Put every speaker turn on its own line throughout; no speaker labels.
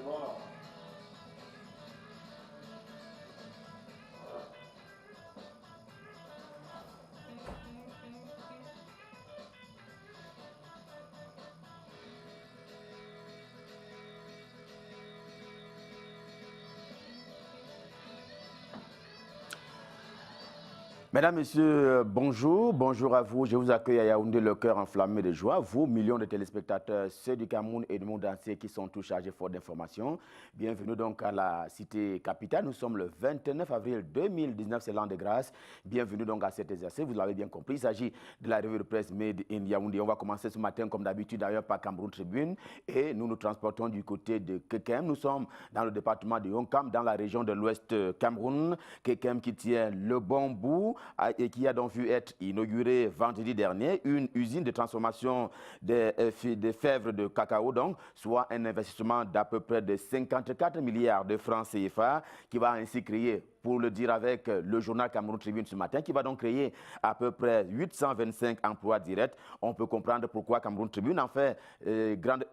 C'est bon.
Mesdames, Messieurs, bonjour. Bonjour à vous. Je vous accueille à Yaoundé, le cœur enflammé de joie. Vous, millions de téléspectateurs, ceux du Cameroun et du monde entier qui sont tous chargés fort d'informations. Bienvenue donc à la cité capitale. Nous sommes le 29 avril 2019, c'est l'an de grâce. Bienvenue donc à cet exercice. Vous l'avez bien compris, il s'agit de la revue de presse Made in Yaoundé. On va commencer ce matin, comme d'habitude, d'ailleurs, par Cameroun Tribune. Et nous nous transportons du côté de Kekem. Nous sommes dans le département de Yonkam, dans la région de l'Ouest Cameroun. Kekem qui tient le bon bout et qui a donc vu être inaugurée vendredi dernier une usine de transformation des fèves de cacao, donc, soit un investissement d'à peu près de 54 milliards de francs CFA qui va ainsi créer, pour le dire avec le journal Cameroun Tribune ce matin, qui va donc créer à peu près 825 emplois directs. On peut comprendre pourquoi Cameroun Tribune en fait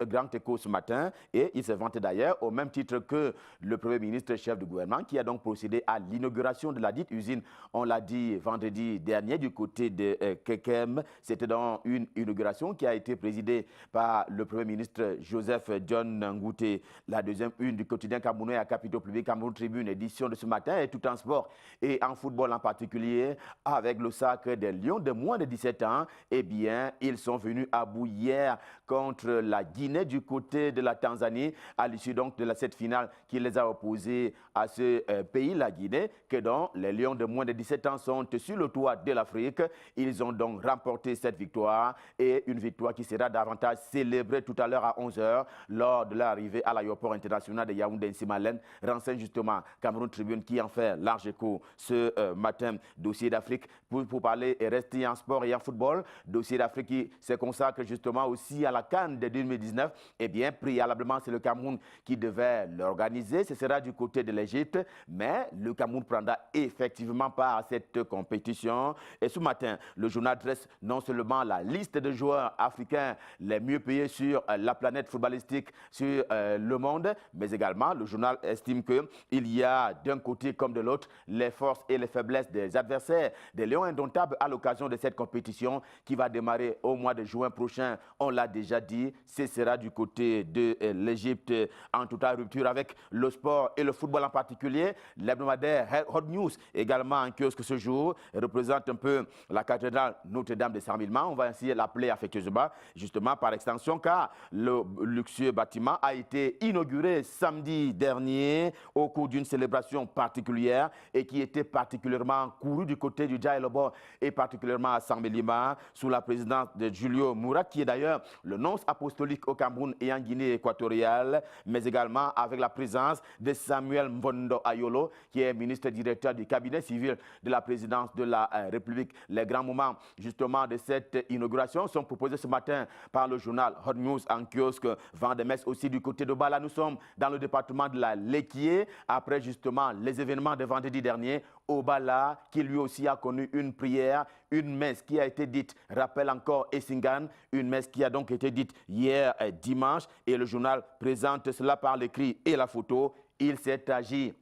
grand écho ce matin et il se vante d'ailleurs au même titre que le Premier ministre chef du gouvernement qui a donc procédé à l'inauguration de la dite usine. On l'a dit vendredi dernier du côté de Kekem. C'était dans une inauguration qui a été présidée par le Premier ministre Joseph John Ngouté. La deuxième une du quotidien camerounais à capitaux publics Cameroun Tribune, édition de ce matin, est tout en sport et en football en particulier, avec le sacre des Lions de moins de 17 ans. Eh bien, ils sont venus à bout hier contre la Guinée du côté de la Tanzanie, à l'issue donc de cette finale qui les a opposés à ce pays, la Guinée, que donc les Lions de moins de 17 ans sont sur le toit de l'Afrique. Ils ont donc remporté cette victoire et une victoire qui sera davantage célébrée tout à l'heure à 11h lors de l'arrivée à l'aéroport international de Yaoundé-Nsimalen. Renseigne justement Cameroun Tribune qui en fait large écho ce matin. Dossier d'Afrique pour parler et rester en sport et en football. Dossier d'Afrique qui se consacre justement aussi à la CAN de 2019. Eh bien, préalablement, c'est le Cameroun qui devait l'organiser. Ce sera du côté de l'Égypte, mais le Cameroun prendra effectivement part à cette compétition. Et ce matin, le journal dresse non seulement la liste de joueurs africains les mieux payés sur la planète footballistique, sur le monde, mais également le journal estime qu'il y a d'un côté comme de l'autre les forces et les faiblesses des adversaires des Lions indomptables à l'occasion de cette compétition qui va démarrer au mois de juin prochain. On l'a déjà dit, ce sera du côté de l'Égypte, en totale rupture avec le sport et le football en particulier. L'hebdomadaire Hot News, également en kiosque ce jour, représente un peu la cathédrale Notre-Dame de Saint-Milman. On va ainsi l'appeler affectueusement, justement par extension, car le luxueux bâtiment a été inauguré samedi dernier au cours d'une célébration particulière et qui était particulièrement courue du côté du Djaïlobo et particulièrement à Saint-Milman sous la présidence de Julio Moura, qui est d'ailleurs le nonce apostolique au Cameroun et en Guinée équatoriale, mais également avec la présence de Samuel Mvondo Ayolo, qui est ministre directeur du cabinet civil de la présidence de la République. Les grands moments justement de cette inauguration sont proposés ce matin par le journal Hot News en kiosque vent de messe aussi du côté de Bala. Nous sommes dans le département de la Lekié après justement les événements de vendredi dernier. Obala, qui lui aussi a connu une prière, une messe qui a été dite, rappelle encore Essingane, une messe qui a donc été dite hier dimanche, et le journal présente cela par l'écrit et la photo. Il s'est agi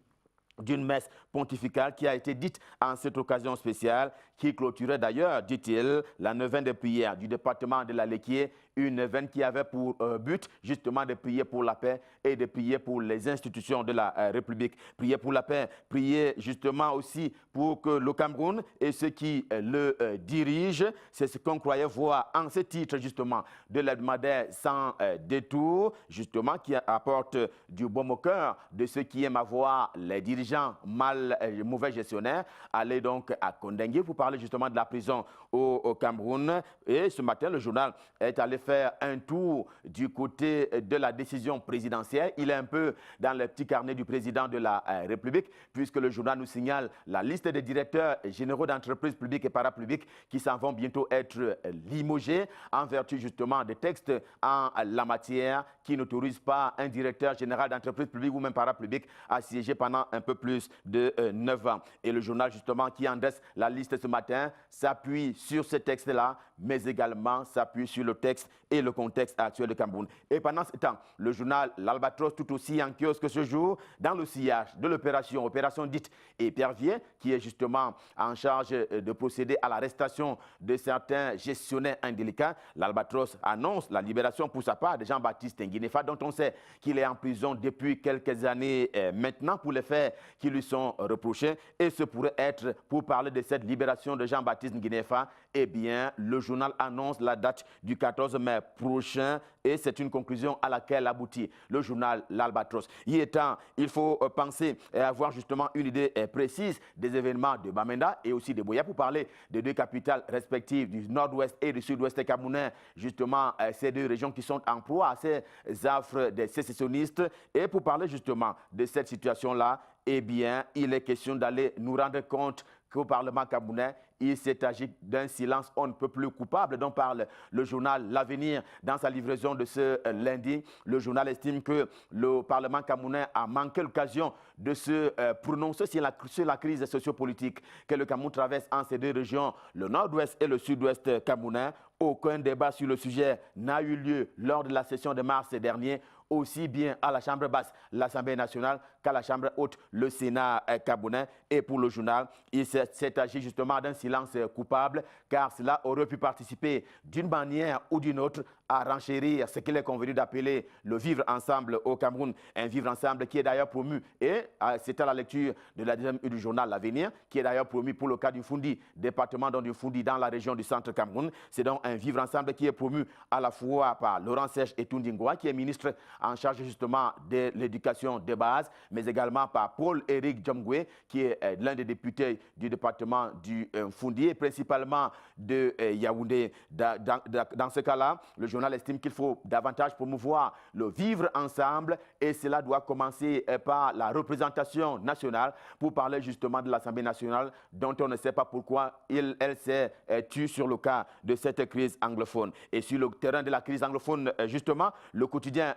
d'une messe pontificale qui a été dite en cette occasion spéciale, qui clôturait d'ailleurs, dit-il, la neuvaine de prière du département de la Lekié, une neuvaine qui avait pour but justement de prier pour la paix et de prier pour les institutions de la République. Prier pour la paix, prier justement aussi pour que le Cameroun et ceux qui le dirigent, c'est ce qu'on croyait voir en ce titre justement de l'hebdomadaire sans détour, justement qui apporte du baume au cœur de ceux qui aiment avoir les dirigeants mauvais gestionnaires. Allez donc à Kondengue pour parler justement de la prison au Cameroun. Et ce matin, le journal est allé faire un tour du côté de la décision présidentielle. Il est un peu dans le petit carnet du président de la République, puisque le journal nous signale la liste des directeurs généraux d'entreprises publiques et parapubliques qui s'en vont bientôt être limogés en vertu justement des textes en la matière qui n'autorisent pas un directeur général d'entreprise publique ou même parapublique à siéger pendant un peu plus de 9 ans. Et le journal justement qui en dresse la liste ce matin s'appuie sur ce texte-là, mais également s'appuie sur le texte et le contexte actuel du Cameroun. Et pendant ce temps, le journal L'Albatros, tout aussi en kiosque ce jour, dans le sillage de opération dite Épervier, qui est justement en charge de procéder à l'arrestation de certains gestionnaires indélicats. L'Albatros annonce la libération pour sa part de Jean-Baptiste Nguinéfa, dont on sait qu'il est en prison depuis quelques années maintenant pour les faits qui lui sont reprochés. Et ce pourrait être, pour parler de cette libération de Jean-Baptiste Nguinéfa, eh bien, le journal annonce la date du 14 mai prochain et c'est une conclusion à laquelle aboutit le journal L'Albatros. Y étant, il faut penser et avoir justement une idée précise des événements de Bamenda et aussi de Buea pour parler des deux capitales respectives du nord-ouest et du sud-ouest camerounais, justement ces deux régions qui sont en proie à ces affres des sécessionnistes. Et pour parler justement de cette situation-là, eh bien, il est question d'aller nous rendre compte qu'au Parlement camerounais, il s'est agi d'un silence on ne peut plus coupable dont parle le journal L'Avenir dans sa livraison de ce lundi. Le journal estime que le Parlement camerounais a manqué l'occasion de se prononcer sur la crise sociopolitique que le Cameroun traverse en ces deux régions, le nord-ouest et le sud-ouest camerounais. Aucun débat sur le sujet n'a eu lieu lors de la session de mars dernier, aussi bien à la Chambre basse, l'Assemblée nationale, qu'à la Chambre haute, le Sénat camerounais. Et pour le journal, il s'est agi justement d'un silence coupable, car cela aurait pu participer d'une manière ou d'une autre à renchérir ce qu'il est convenu d'appeler le vivre ensemble au Cameroun, un vivre ensemble qui est d'ailleurs promu, et c'est à la lecture de la deuxième du journal L'Avenir, qui est d'ailleurs promu pour le cas du Fundi, département du Fundi dans la région du centre Cameroun. C'est donc un vivre ensemble qui est promu à la fois par Laurent Serge Etundingwa, qui est ministre en charge justement de l'éducation de base, mais également par Paul-Éric Djomgwe, qui est l'un des députés du département du Fundi et principalement de Yaoundé. Dans ce cas-là, le journal estime qu'il faut davantage promouvoir le vivre ensemble et cela doit commencer par la représentation nationale pour parler justement de l'Assemblée nationale dont on ne sait pas pourquoi elle s'est tue sur le cas de cette crise anglophone. Et sur le terrain de la crise anglophone, justement, le quotidien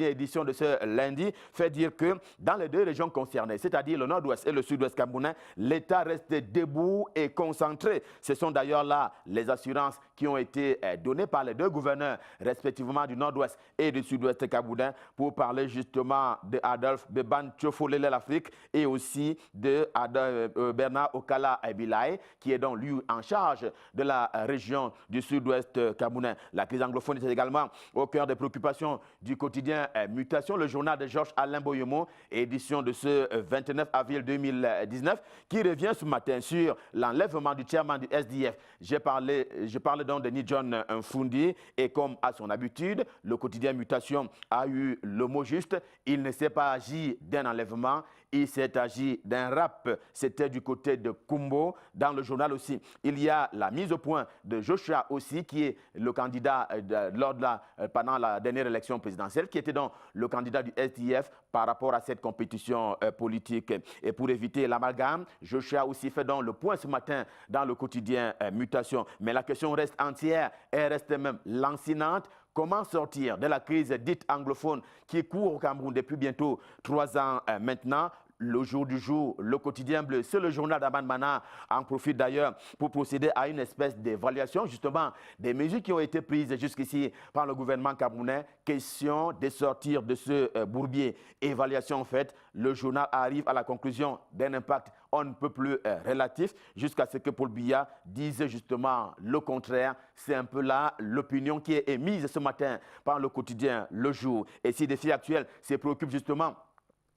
édition de ce lundi fait dire que dans les deux régions concernées, c'est-à-dire le nord-ouest et le sud-ouest camerounais, l'État reste debout et concentré. Ce sont d'ailleurs là les assurances qui ont été données par les deux gouverneurs, respectivement du nord-ouest et du sud-ouest camerounais, pour parler justement de Adolphe Beban Tchofolele l'Afrique et aussi de Bernard Okala Bilaye, qui est donc lui en charge de la région du sud-ouest camerounais. La crise anglophone est également au cœur des préoccupations du quotidien Mutation, le journal de Georges Alain Boyemo, édition de ce 29 avril 2019, qui revient ce matin sur l'enlèvement du chairman du SDF. Je parle donc de Nidjon Fundi et comme à son habitude, le quotidien Mutation a eu le mot juste. Il ne s'est pas agi d'un enlèvement, il s'est agi d'un rap. C'était du côté de Kumbo. Dans le journal aussi, il y a la mise au point de Joshua aussi, qui est le candidat pendant la dernière élection présidentielle, qui était donc le candidat du SDF par rapport à cette compétition politique. Et pour éviter l'amalgame, Joshua aussi fait donc le point ce matin dans le quotidien Mutation. Mais la question reste entière, elle reste même lancinante. Comment sortir de la crise dite anglophone qui court au Cameroun depuis bientôt 3 ans maintenant? Le jour du jour, le quotidien bleu, c'est le journal d'Aban Mana, en profite d'ailleurs pour procéder à une espèce d'évaluation justement des mesures qui ont été prises jusqu'ici par le gouvernement camerounais. Question de sortir de ce bourbier. Évaluation faite, le journal arrive à la conclusion d'un impact on ne peut plus relatif jusqu'à ce que Paul Biya dise justement le contraire. C'est un peu là l'opinion qui est émise ce matin par le quotidien Le Jour. Et si des faits actuels se préoccupent justement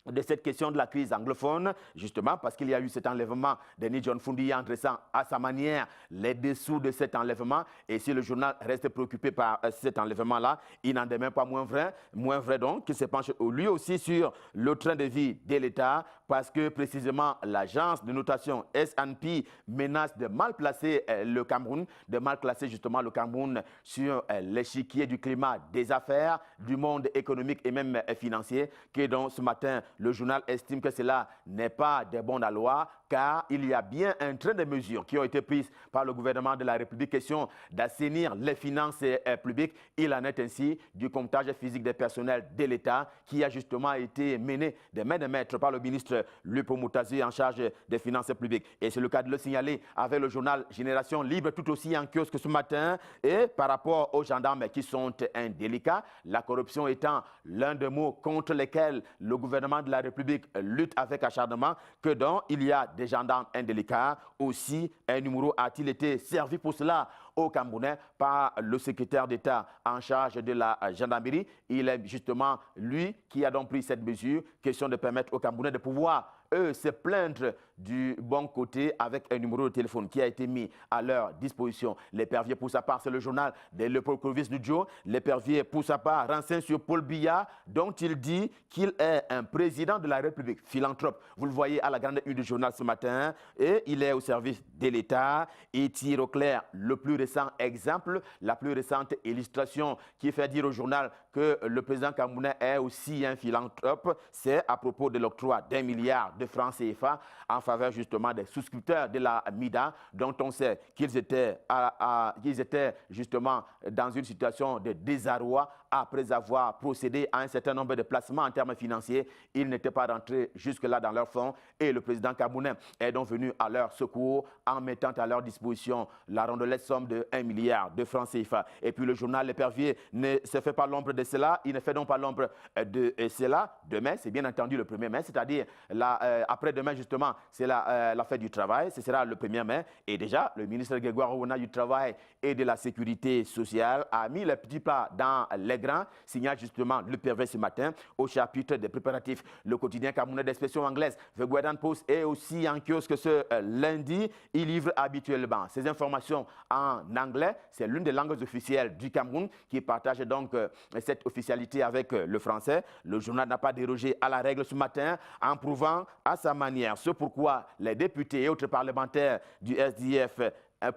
de cette question de la crise anglophone, justement parce qu'il y a eu cet enlèvement de Nidjon Fundi en dressant à sa manière les dessous de cet enlèvement. Et si le journal reste préoccupé par cet enlèvement-là, il n'en demeure pas moins vrai donc, qu'il se penche lui aussi sur le train de vie de l'État, parce que précisément l'agence de notation S&P menace de mal placer le Cameroun, de mal classer justement le Cameroun sur l'échiquier du climat des affaires, du monde économique et même financier, qui est donc ce matin le journal estime que cela n'est pas des bons à loi, car il y a bien un train de mesures qui ont été prises par le gouvernement de la République, question d'assainir les finances publiques. Il en est ainsi du comptage physique des personnels de l'État qui a justement été mené de main de maître par le ministre Lupo Moutazi en charge des finances publiques. Et c'est le cas de le signaler avec le journal Génération Libre, tout aussi en kiosque ce matin. Et par rapport aux gendarmes qui sont indélicats, la corruption étant l'un des mots contre lesquels le gouvernement de la République lutte avec acharnement, que donc il y a des gendarmes indélicats. Aussi, un numéro a-t-il été servi pour cela au Camerounais par le secrétaire d'État en charge de la gendarmerie. Il est justement lui qui a donc pris cette mesure, question de permettre aux Camerounais de pouvoir se plaindre du bon côté avec un numéro de téléphone qui a été mis à leur disposition. L'épervier, pour sa part, c'est le journal de Léopold Clovis Nudjo. L'épervier, pour sa part, renseigne sur Paul Biya, dont il dit qu'il est un président de la République, philanthrope. Vous le voyez à la grande une du journal ce matin. Et il est au service de l'État. Il tire au clair le plus récent exemple, la plus récente illustration qui fait dire au journal que le président camerounais est aussi un philanthrope. C'est à propos de l'octroi d'1 milliard de francs CFA en faveur justement des souscripteurs de la MIDA, dont on sait qu'ils étaient justement dans une situation de désarroi après avoir procédé à un certain nombre de placements en termes financiers. Ils n'étaient pas rentrés jusque-là dans leurs fonds et le président camerounais est donc venu à leur secours en mettant à leur disposition la rondelette somme de 1 milliard de francs CFA. Et puis le journal L'Épervier ne se fait pas l'ombre de cela, il ne fait donc pas l'ombre de cela. Demain, c'est bien entendu le 1er mai, c'est-à-dire après-demain justement, c'est la fête du travail, ce sera le 1er mai. Et déjà, le ministre Grégoire Ouna du Travail et de la Sécurité sociale a mis les petits plats dans les grands, signale justement le pervers ce matin au chapitre des préparatifs. Le quotidien camerounais d'expression anglaise, The Guardian Post, est aussi en kiosque ce lundi. Il livre habituellement ces informations en anglais. C'est l'une des langues officielles du Cameroun qui partage donc cette officialité avec le français. Le journal n'a pas dérogé à la règle ce matin en prouvant à sa manière ce pourquoi les députés et autres parlementaires du SDF,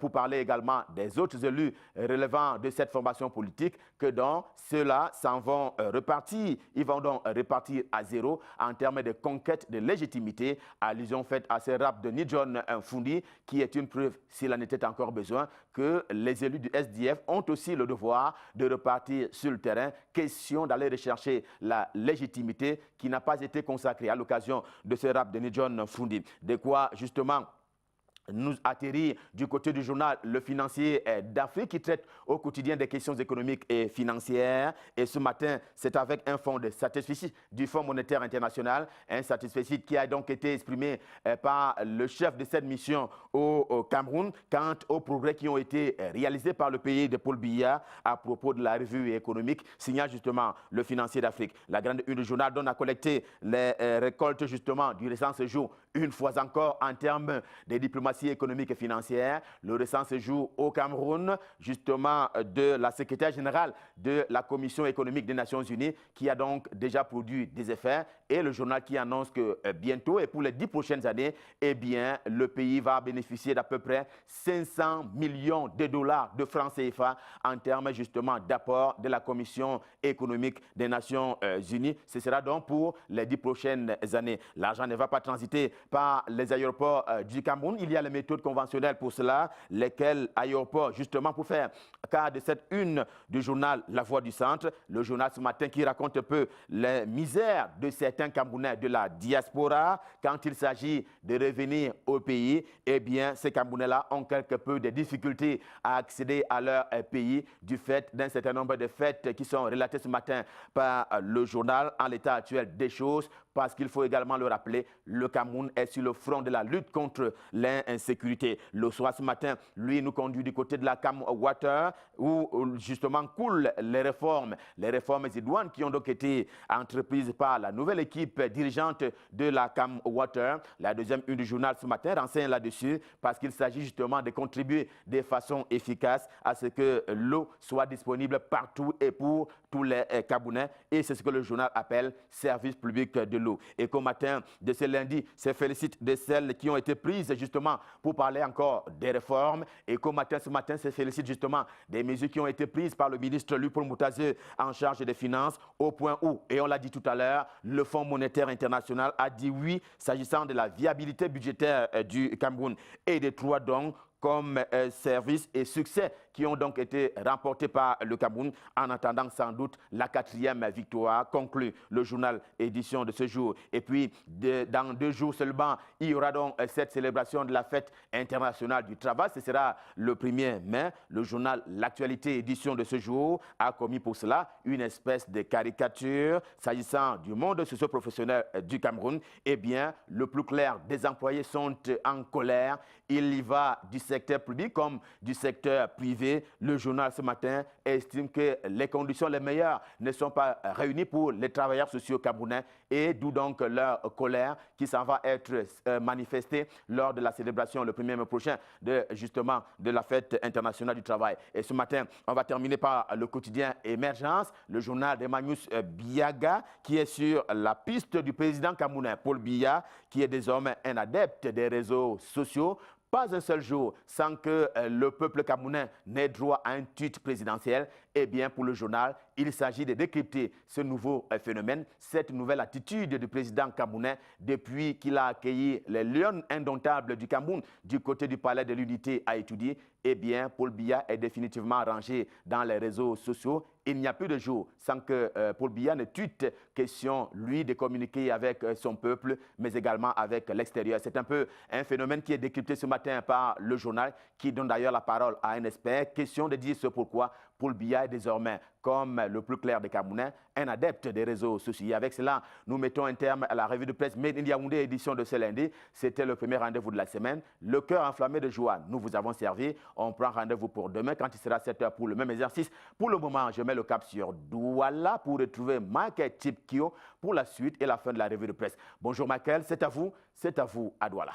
pour parler également des autres élus relevant de cette formation politique, que donc ceux-là s'en vont repartir. Ils vont donc repartir à zéro en termes de conquête de légitimité. Allusion faite à ce rap de Nidjon Fundi, qui est une preuve, s'il en était encore besoin, que les élus du SDF ont aussi le devoir de repartir sur le terrain. Question d'aller rechercher la légitimité qui n'a pas été consacrée à l'occasion de ce rap de Nidjon Fundi. De quoi, justement, nous atterrir du côté du journal Le Financier d'Afrique qui traite au quotidien des questions économiques et financières. Et ce matin, c'est avec un fonds de satisfecit du Fonds monétaire international, un satisfecit qui a donc été exprimé par le chef de cette mission au Cameroun quant aux progrès qui ont été réalisés par le pays de Paul Biya à propos de la revue économique, signale justement Le Financier d'Afrique. La grande une du journal donne à collecter les récoltes justement du récent séjour, une fois encore en termes de diplomatie économique et financière, le récent séjour au Cameroun, justement de la secrétaire générale de la Commission économique des Nations Unies, qui a donc déjà produit des effets, et le journal qui annonce que bientôt et pour les 10 prochaines années, eh bien, le pays va bénéficier d'à peu près 500 millions de dollars de francs CFA en termes justement d'apport de la Commission économique des Nations Unies. Ce sera donc pour les 10 prochaines années. L'argent ne va pas transiter par les aéroports du Cameroun. Il y a les méthodes conventionnelles pour cela, lesquelles aéroports, justement pour faire cas de cette une du journal La Voix du Centre, le journal ce matin qui raconte un peu les misères de certains Camerounais de la diaspora quand il s'agit de revenir au pays. Eh bien, ces Camerounais-là ont quelque peu de difficultés à accéder à leur pays du fait d'un certain nombre de faits qui sont relatées ce matin par le journal en l'état actuel des choses, parce qu'il faut également le rappeler, le Cameroun est sur le front de la lutte contre l'insécurité. Le soir ce matin, lui, nous conduit du côté de la Cam Water, où justement coulent les réformes idoines qui ont donc été entreprises par la nouvelle équipe dirigeante de la Cam Water. La deuxième une du journal ce matin renseigne là-dessus, parce qu'il s'agit justement de contribuer de façon efficace à ce que l'eau soit disponible partout et pour tous les Camerounais. Et c'est ce que le journal appelle service public de l'eau. Et qu'au matin de ce lundi, c'est félicite de celles qui ont été prises justement pour parler encore des réformes. Et ce matin, se félicite justement des mesures qui ont été prises par le ministre Luc-Paul Moutazeu en charge des finances, au point où, et on l'a dit tout à l'heure, le Fonds monétaire international a dit oui s'agissant de la viabilité budgétaire du Cameroun et des droits donc comme services et succès qui ont donc été remportés par le Cameroun en attendant sans doute la 4e victoire, conclut le journal édition de ce jour. Et puis, dans 2 jours seulement, il y aura donc cette célébration de la fête internationale du travail. Ce sera le 1er mai. Le journal L'actualité édition de ce jour a commis pour cela une espèce de caricature s'agissant du monde socio-professionnel du Cameroun. Eh bien, le plus clair, des employés sont en colère. Il y va du secteur public comme du secteur privé. Le journal ce matin estime que les conditions les meilleures ne sont pas réunies pour les travailleurs sociaux camerounais et d'où donc leur colère qui s'en va être manifestée lors de la célébration le 1er mai prochain justement de la fête internationale du travail. Et ce matin, on va terminer par le quotidien Émergence, le journal de Magnus Biaga qui est sur la piste du président camerounais Paul Biya qui est désormais un adepte des réseaux sociaux. Pas un seul jour sans que le peuple camerounais n'ait droit à un tweet présidentiel. Eh bien, pour le journal, il s'agit de décrypter ce nouveau phénomène, cette nouvelle attitude du président camerounais depuis qu'il a accueilli les lions indomptables du Cameroun du côté du palais de l'Unité à étudier. Eh bien, Paul Biya est définitivement rangé dans les réseaux sociaux. Il n'y a plus de jour sans que Paul Biya ne tweete question, lui, de communiquer avec son peuple, mais également avec l'extérieur. C'est un peu un phénomène qui est décrypté ce matin par le journal, qui donne d'ailleurs la parole à un expert. Question de dire ce pourquoi Paul Biya est désormais, comme le plus clair des Camerounais, un adepte des réseaux sociaux. Et avec cela, nous mettons un terme à la revue de presse Made in Yaoundé, édition de ce lundi. C'était le premier rendez-vous de la semaine. Le cœur enflammé de joie, nous vous avons servi. On prend rendez-vous pour demain quand il sera 7h pour le même exercice. Pour le moment, je mets le cap sur Douala pour retrouver Michael Tipkio pour la suite et la fin de la revue de presse. Bonjour Michael, c'est à vous à Douala.